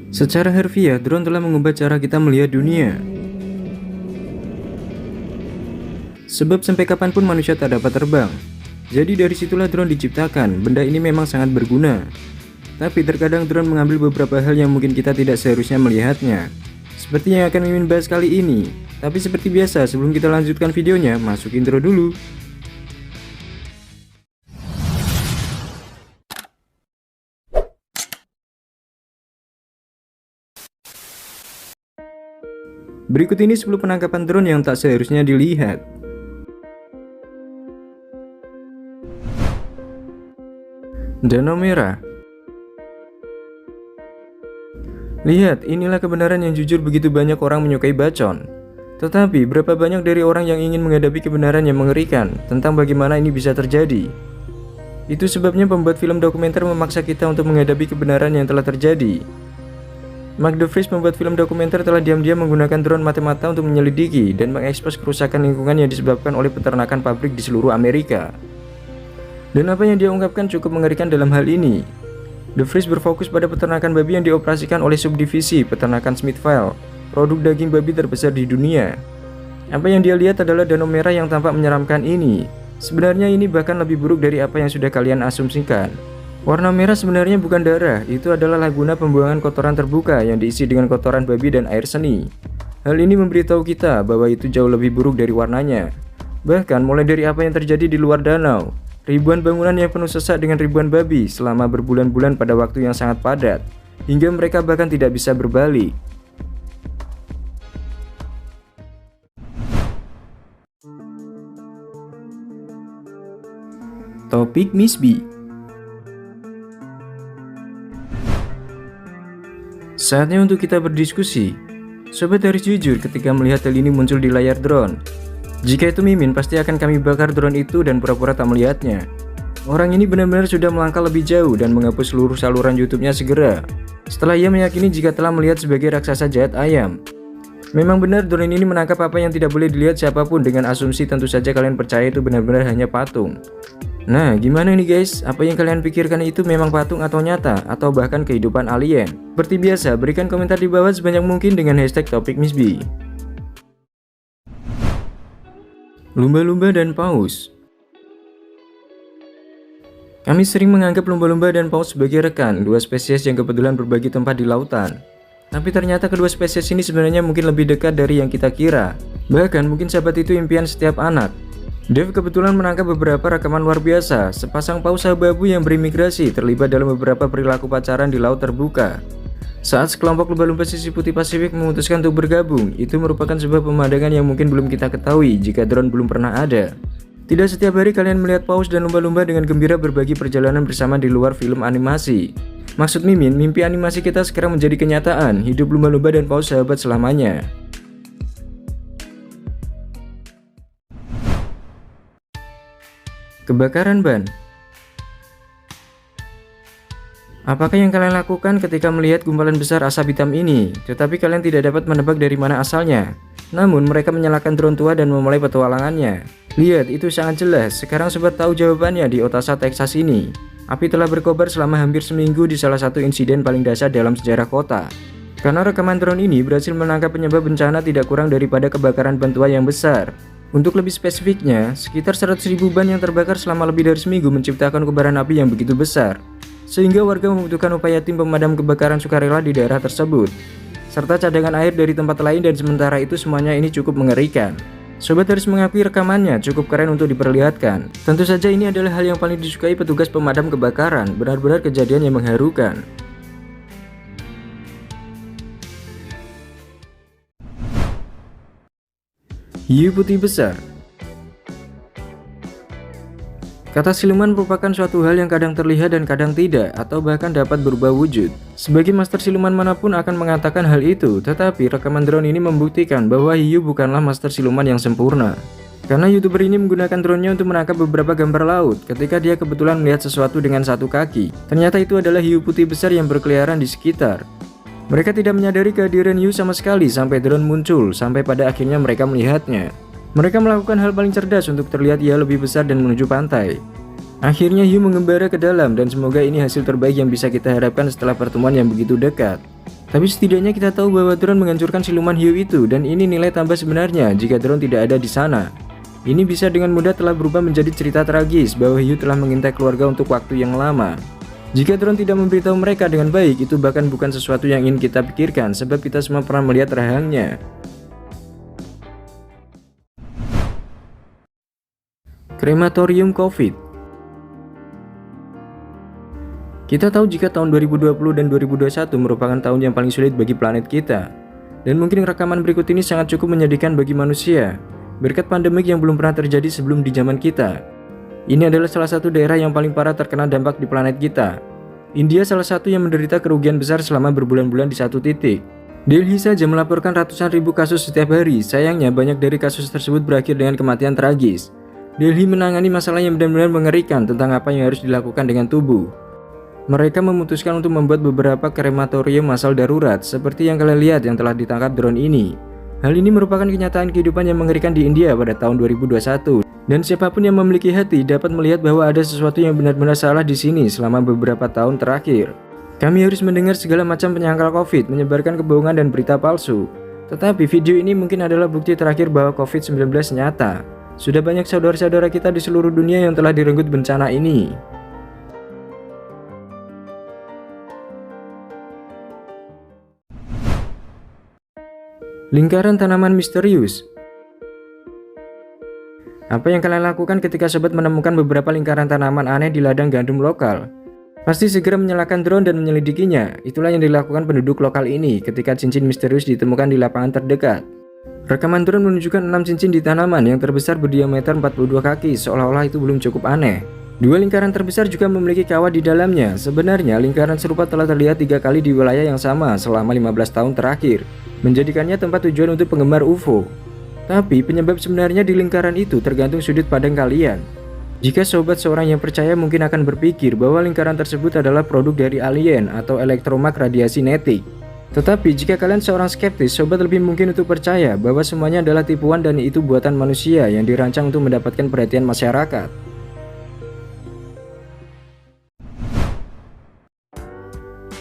Secara harfiah, drone telah mengubah cara kita melihat dunia. Sebab sampai kapanpun manusia tak dapat terbang. Jadi dari situlah drone diciptakan. Benda ini memang sangat berguna. Tapi terkadang drone mengambil beberapa hal yang mungkin kita tidak seharusnya melihatnya. Seperti yang akan Mimin bahas kali ini. Tapi seperti biasa, sebelum kita lanjutkan videonya, masuk intro dulu. Berikut ini 10 penangkapan drone yang tak seharusnya dilihat. Danau Merah. Lihat, inilah kebenaran yang jujur begitu banyak orang menyukai bacon. Tetapi, berapa banyak dari orang yang ingin menghadapi kebenaran yang mengerikan tentang bagaimana ini bisa terjadi? Itu sebabnya pembuat film dokumenter memaksa kita untuk menghadapi kebenaran yang telah terjadi. Mark DeVries, pembuat film dokumenter, telah diam-diam menggunakan drone mata-mata untuk menyelidiki dan mengekspos kerusakan lingkungan yang disebabkan oleh peternakan pabrik di seluruh Amerika. Dan apa yang dia ungkapkan cukup mengerikan dalam hal ini. DeVries berfokus pada peternakan babi yang dioperasikan oleh subdivisi peternakan Smithfield, produk daging babi terbesar di dunia. Apa yang dia lihat adalah Danau Merah yang tampak menyeramkan ini. Sebenarnya ini bahkan lebih buruk dari apa yang sudah kalian asumsikan. Warna merah sebenarnya bukan darah, itu adalah laguna pembuangan kotoran terbuka yang diisi dengan kotoran babi dan air seni. Hal ini memberitahu kita bahwa itu jauh lebih buruk dari warnanya. Bahkan mulai dari apa yang terjadi di luar danau, ribuan bangunan yang penuh sesak dengan ribuan babi selama berbulan-bulan pada waktu yang sangat padat, hingga mereka bahkan tidak bisa berbalik. Topik Miss B. Saatnya untuk kita berdiskusi. Sobat harus jujur ketika melihat hal ini muncul di layar drone. Jika itu Mimin, pasti akan kami bakar drone itu dan pura-pura tak melihatnya. Orang ini benar-benar sudah melangkah lebih jauh dan menghapus seluruh saluran YouTube-nya segera. Setelah ia meyakini jika telah melihat sebagai raksasa jahat ayam. Memang benar drone ini menangkap apa yang tidak boleh dilihat siapapun dengan asumsi tentu saja kalian percaya itu benar-benar hanya patung. Nah, gimana nih guys? Apa yang kalian pikirkan itu memang patung atau nyata, atau bahkan kehidupan alien? Seperti biasa, berikan komentar di bawah sebanyak mungkin dengan hashtag topik Miss B. Lumba-lumba dan paus. Kami sering menganggap lumba-lumba dan paus sebagai rekan, dua spesies yang kebetulan berbagi tempat di lautan. Tapi ternyata kedua spesies ini sebenarnya mungkin lebih dekat dari yang kita kira. Bahkan mungkin sahabat itu impian setiap anak. Dave kebetulan menangkap beberapa rekaman luar biasa. Sepasang paus abu-abu yang berimigrasi terlibat dalam beberapa perilaku pacaran di laut terbuka. Saat sekelompok lumba-lumba sisi putih Pasifik memutuskan untuk bergabung, itu merupakan sebuah pemandangan yang mungkin belum kita ketahui jika drone belum pernah ada. Tidak setiap hari kalian melihat paus dan lumba-lumba dengan gembira berbagi perjalanan bersama di luar film animasi. Maksud Mimin, mimpi animasi kita sekarang menjadi kenyataan, hidup lumba-lumba dan paus sahabat selamanya. Kebakaran ban. Apakah yang kalian lakukan ketika melihat gumpalan besar asap hitam ini, tetapi kalian tidak dapat menebak dari mana asalnya? Namun mereka menyalakan drone tua dan memulai petualangannya. Lihat, itu sangat jelas. Sekarang sobat tahu jawabannya di Otasa, Texas ini. Api telah berkobar selama hampir seminggu di salah satu insiden paling dahsyat dalam sejarah kota. Karena rekaman drone ini berhasil menangkap penyebab bencana tidak kurang daripada kebakaran ban tua yang besar. Untuk lebih spesifiknya, sekitar 100.000 ban yang terbakar selama lebih dari seminggu menciptakan kobaran api yang begitu besar, sehingga warga membutuhkan upaya tim pemadam kebakaran sukarela di daerah tersebut, serta cadangan air dari tempat lain, dan sementara itu semuanya ini cukup mengerikan. Sobat harus mengakui rekamannya cukup keren untuk diperlihatkan. Tentu saja ini adalah hal yang paling disukai petugas pemadam kebakaran, benar-benar kejadian yang mengharukan. Hiu putih besar. Kata siluman merupakan suatu hal yang kadang terlihat dan kadang tidak, atau bahkan dapat berubah wujud. Sebagai master siluman manapun akan mengatakan hal itu, tetapi rekaman drone ini membuktikan bahwa hiu bukanlah master siluman yang sempurna. Karena YouTuber ini menggunakan drone-nya untuk menangkap beberapa gambar laut ketika dia kebetulan melihat sesuatu dengan satu kaki. Ternyata itu adalah hiu putih besar yang berkeliaran di sekitar. Mereka tidak menyadari kehadiran hiu sama sekali sampai drone muncul, sampai pada akhirnya mereka melihatnya. Mereka melakukan hal paling cerdas untuk terlihat ia lebih besar dan menuju pantai. Akhirnya hiu mengembara ke dalam, dan semoga ini hasil terbaik yang bisa kita harapkan setelah pertemuan yang begitu dekat. Tapi setidaknya kita tahu bahwa drone menghancurkan siluman hiu itu, dan ini nilai tambah sebenarnya jika drone tidak ada di sana. Ini bisa dengan mudah telah berubah menjadi cerita tragis bahwa hiu telah mengintai keluarga untuk waktu yang lama. Jika drone tidak memberitahu mereka dengan baik, itu bahkan bukan sesuatu yang ingin kita pikirkan, sebab kita semua pernah melihat rahangnya. Krematorium COVID. Kita tahu jika tahun 2020 dan 2021 merupakan tahun yang paling sulit bagi planet kita. Dan mungkin rekaman berikut ini sangat cukup menyedihkan bagi manusia, berkat pandemik yang belum pernah terjadi sebelum di zaman kita. Ini adalah salah satu daerah yang paling parah terkena dampak di planet kita. India salah satu yang menderita kerugian besar selama berbulan-bulan di satu titik. Delhi saja melaporkan ratusan ribu kasus setiap hari. Sayangnya banyak dari kasus tersebut berakhir dengan kematian tragis. Delhi menangani masalah yang benar-benar mengerikan tentang apa yang harus dilakukan dengan tubuh. Mereka memutuskan untuk membuat beberapa krematorium massal darurat seperti yang kalian lihat yang telah ditangkap drone ini. Hal ini merupakan kenyataan kehidupan yang mengerikan di India pada tahun 2021. Dan siapapun yang memiliki hati dapat melihat bahwa ada sesuatu yang benar-benar salah di sini selama beberapa tahun terakhir. Kami harus mendengar segala macam penyangkal COVID, menyebarkan kebohongan dan berita palsu. Tetapi video ini mungkin adalah bukti terakhir bahwa COVID-19 nyata. Sudah banyak saudara-saudara kita di seluruh dunia yang telah direnggut bencana ini. Lingkaran tanaman misterius. Apa yang kalian lakukan ketika sobat menemukan beberapa lingkaran tanaman aneh di ladang gandum lokal? Pasti segera menyalakan drone dan menyelidikinya. Itulah yang dilakukan penduduk lokal ini ketika cincin misterius ditemukan di lapangan terdekat. Rekaman drone menunjukkan 6 cincin di tanaman yang terbesar berdiameter 42 kaki, seolah-olah itu belum cukup aneh. Dua lingkaran terbesar juga memiliki kawah di dalamnya. Sebenarnya lingkaran serupa telah terlihat 3 kali di wilayah yang sama selama 15 tahun terakhir, menjadikannya tempat tujuan untuk penggemar UFO. Tapi penyebab sebenarnya di lingkaran itu tergantung sudut pandang kalian. Jika sobat seorang yang percaya mungkin akan berpikir bahwa lingkaran tersebut adalah produk dari alien atau elektromag radiasi netik. Tetapi jika kalian seorang skeptis, sobat lebih mungkin untuk percaya bahwa semuanya adalah tipuan dan itu buatan manusia yang dirancang untuk mendapatkan perhatian masyarakat.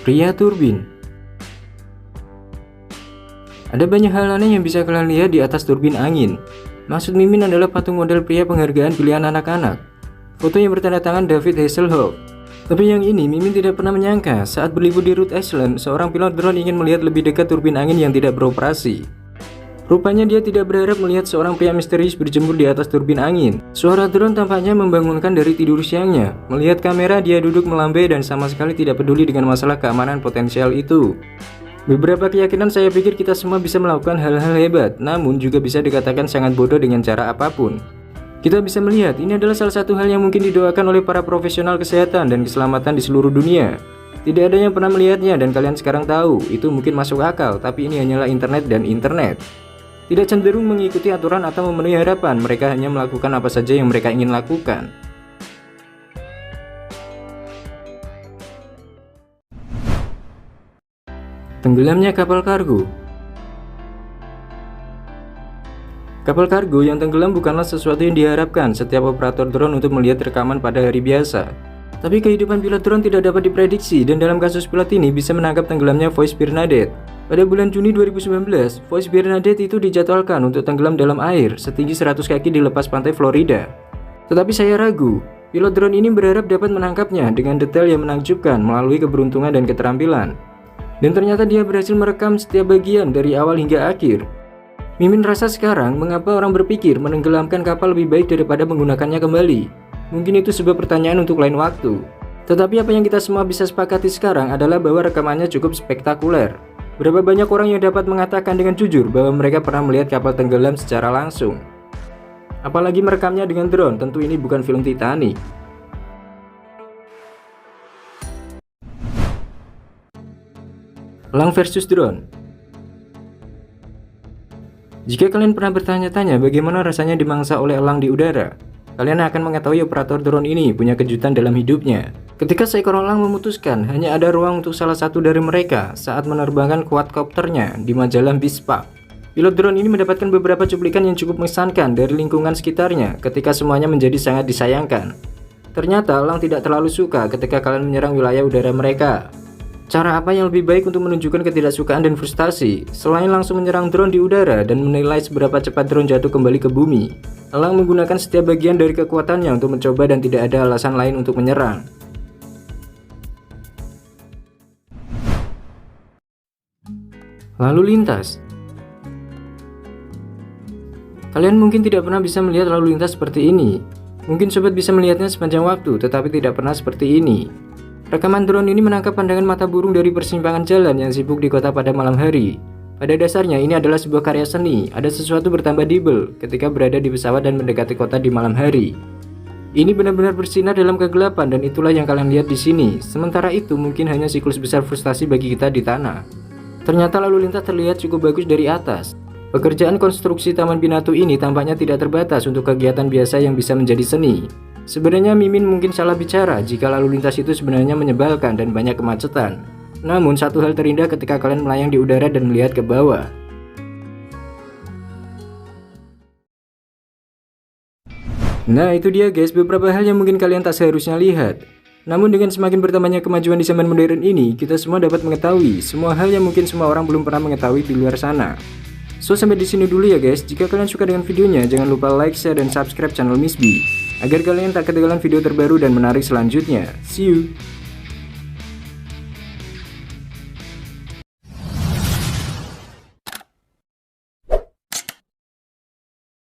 Pria turbin. Ada banyak hal aneh yang bisa kalian lihat di atas turbin angin. Maksud Mimin adalah patung model pria penghargaan pilihan anak-anak. Foto yang bertanda tangan David Hasselhoff. Tapi yang ini Mimin tidak pernah menyangka saat berlibur di Rhode Island, seorang pilot drone ingin melihat lebih dekat turbin angin yang tidak beroperasi. Rupanya dia tidak berharap melihat seorang pria misterius berjemur di atas turbin angin. Suara drone tampaknya membangunkan dari tidur siangnya. Melihat kamera, dia duduk melambai dan sama sekali tidak peduli dengan masalah keamanan potensial itu. Beberapa keyakinan saya pikir kita semua bisa melakukan hal-hal hebat, namun juga bisa dikatakan sangat bodoh dengan cara apapun. Kita bisa melihat ini adalah salah satu hal yang mungkin didoakan oleh para profesional kesehatan dan keselamatan di seluruh dunia. Tidak ada yang pernah melihatnya dan kalian sekarang tahu, itu mungkin masuk akal, tapi ini hanyalah internet dan internet. Tidak cenderung mengikuti aturan atau memenuhi harapan, mereka hanya melakukan apa saja yang mereka ingin lakukan. Tenggelamnya kapal kargo. Kapal kargo yang tenggelam bukanlah sesuatu yang diharapkan setiap operator drone untuk melihat rekaman pada hari biasa. Tapi kehidupan pilot drone tidak dapat diprediksi dan dalam kasus pilot ini bisa menangkap tenggelamnya Voice Bernadette. Pada bulan Juni 2019, Voice Bernadette itu dijadwalkan untuk tenggelam dalam air setinggi 100 kaki di lepas pantai Florida. Tetapi saya ragu, pilot drone ini berharap dapat menangkapnya dengan detail yang menakjubkan melalui keberuntungan dan keterampilan. Dan ternyata dia berhasil merekam setiap bagian dari awal hingga akhir. Mimin rasa sekarang mengapa orang berpikir menenggelamkan kapal lebih baik daripada menggunakannya kembali. Mungkin itu sebuah pertanyaan untuk lain waktu. Tetapi apa yang kita semua bisa sepakati sekarang adalah bahwa rekamannya cukup spektakuler. Berapa banyak orang yang dapat mengatakan dengan jujur bahwa mereka pernah melihat kapal tenggelam secara langsung. Apalagi merekamnya dengan drone, tentu ini bukan film Titanic. Elang versus drone. Jika kalian pernah bertanya-tanya bagaimana rasanya dimangsa oleh elang di udara, kalian akan mengetahui operator drone ini punya kejutan dalam hidupnya. Ketika seekor elang memutuskan hanya ada ruang untuk salah satu dari mereka saat menerbangkan quadcopternya di majalah Bispa, pilot drone ini mendapatkan beberapa cuplikan yang cukup mengesankan dari lingkungan sekitarnya ketika semuanya menjadi sangat disayangkan. Ternyata elang tidak terlalu suka ketika kalian menyerang wilayah udara mereka. Cara apa yang lebih baik untuk menunjukkan ketidaksukaan dan frustasi, selain langsung menyerang drone di udara dan menilai seberapa cepat drone jatuh kembali ke bumi? Elang menggunakan setiap bagian dari kekuatannya untuk mencoba dan tidak ada alasan lain untuk menyerang. Lalu lintas. Kalian mungkin tidak pernah bisa melihat lalu lintas seperti ini. Mungkin sobat bisa melihatnya sepanjang waktu, tetapi tidak pernah seperti ini. Rekaman drone ini menangkap pandangan mata burung dari persimpangan jalan yang sibuk di kota pada malam hari. Pada dasarnya ini adalah sebuah karya seni, ada sesuatu bertambah dibel ketika berada di pesawat dan mendekati kota di malam hari. Ini benar-benar bersinar dalam kegelapan dan itulah yang kalian lihat di sini. Sementara itu mungkin hanya siklus besar frustasi bagi kita di tanah. Ternyata lalu lintas terlihat cukup bagus dari atas. Pekerjaan konstruksi Taman Binatu ini tampaknya tidak terbatas untuk kegiatan biasa yang bisa menjadi seni. Sebenarnya Mimin mungkin salah bicara jika lalu lintas itu sebenarnya menyebalkan dan banyak kemacetan. Namun satu hal terindah ketika kalian melayang di udara dan melihat ke bawah. Nah itu dia guys, beberapa hal yang mungkin kalian tak seharusnya lihat. Namun dengan semakin bertambahnya kemajuan di zaman modern ini, kita semua dapat mengetahui semua hal yang mungkin semua orang belum pernah mengetahui di luar sana. So sampai di sini dulu ya guys. Jika kalian suka dengan videonya, jangan lupa like, share, dan subscribe channel Miss B agar kalian tak ketinggalan video terbaru dan menarik selanjutnya. See you!